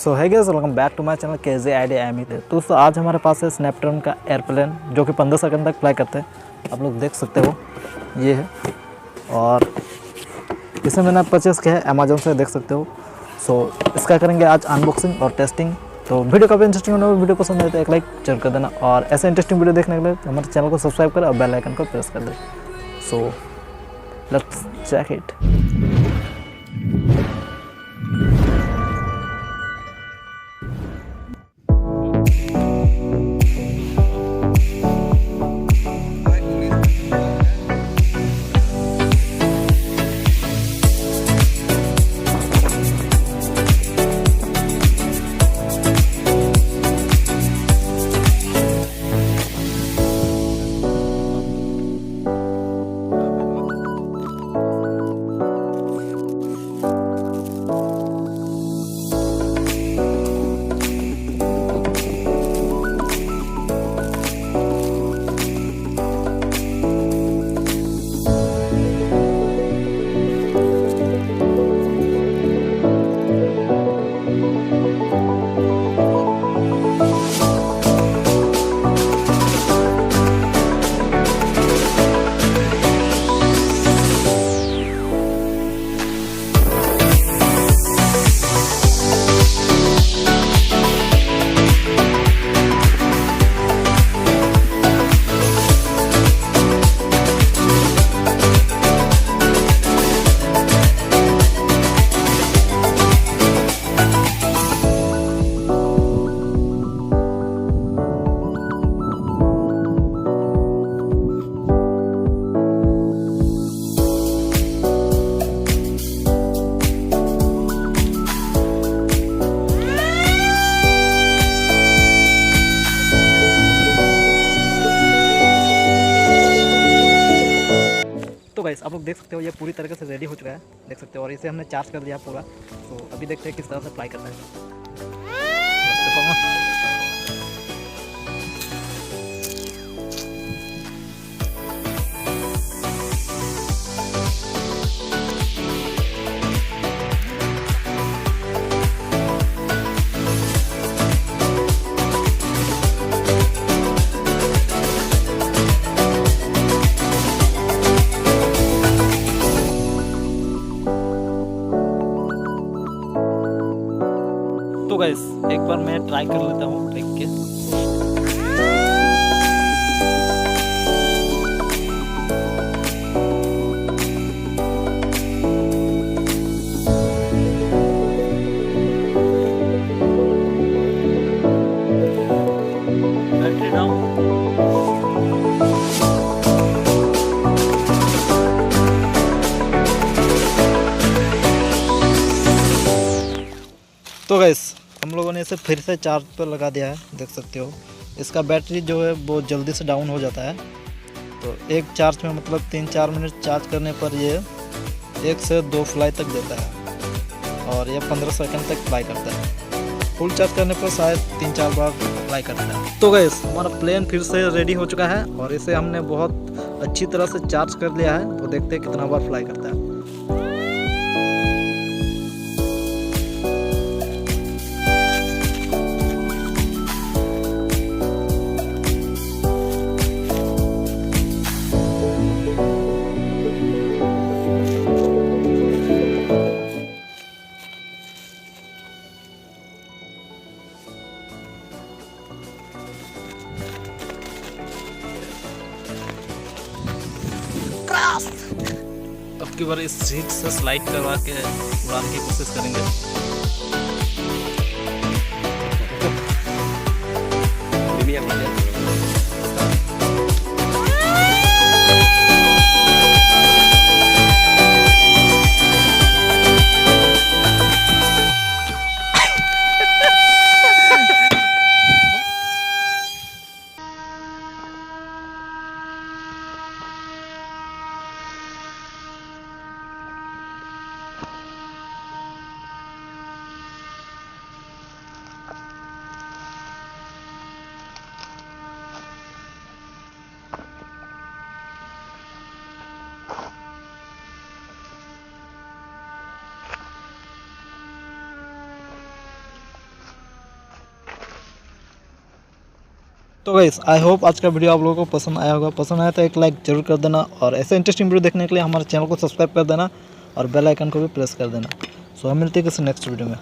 So hi guys, welcome back to my channel KJ ID M ही। तो दोस्तों आज हमारे पास है स्नैपट्रॉन का एयरप्लेन जो कि 15 सेकंड तक फ्लाई करते हैं। आप लोग देख सकते हो ये है, और इसे मैंने परचेस किया है अमेजोन से, देख सकते हो। सो इसका करेंगे आज अनबॉक्सिंग और टेस्टिंग। तो वीडियो काफ़ी इंटरेस्टिंग होने, वीडियो पसंद आए तो एक लाइक जरूर कर देना, और ऐसे इंटरेस्टिंग वीडियो देखने के लिए हमारे चैनल को सब्सक्राइब करें और बेल आइकन को प्रेस कर दें। So let's check it. तो गाइस आप लोग देख सकते हो ये पूरी तरीके से रेडी हो चुका है, देख सकते हो। और इसे हमने चार्ज कर दिया पूरा। तो अभी देखते हैं किस तरह से फ्लाई करता है। तो गाइस एक बार मैं ट्राई कर लेता हूँ देख के। Battery down. तो गाइस हम लोगों ने इसे फिर से चार्ज पर लगा दिया है, देख सकते हो। इसका बैटरी जो है वो जल्दी से डाउन हो जाता है। तो एक चार्ज में मतलब 3-4 मिनट चार्ज करने पर ये 1 से 2 फ्लाई तक देता है, और ये 15 सेकंड तक फ्लाई करता है। फुल चार्ज करने पर शायद 3-4 बार फ्लाई करता है। तो गाइस हमारा प्लेन फिर से रेडी हो चुका है, और इसे हमने बहुत अच्छी तरह से चार्ज कर लिया है। तो देखते हैं कितना बार फ्लाई करता है। अब की बार इस सीट से स्लाइड करवा के उड़ाने की कोशिश करेंगे। तो गाइस आई होप आज का वीडियो आप लोगों को पसंद आया होगा। पसंद आया तो एक लाइक जरूर कर देना और ऐसे इंटरेस्टिंग वीडियो देखने के लिए हमारे चैनल को सब्सक्राइब कर देना और बेल आइकन को भी प्रेस कर देना। सो हम मिलते हैं किसी नेक्स्ट वीडियो में।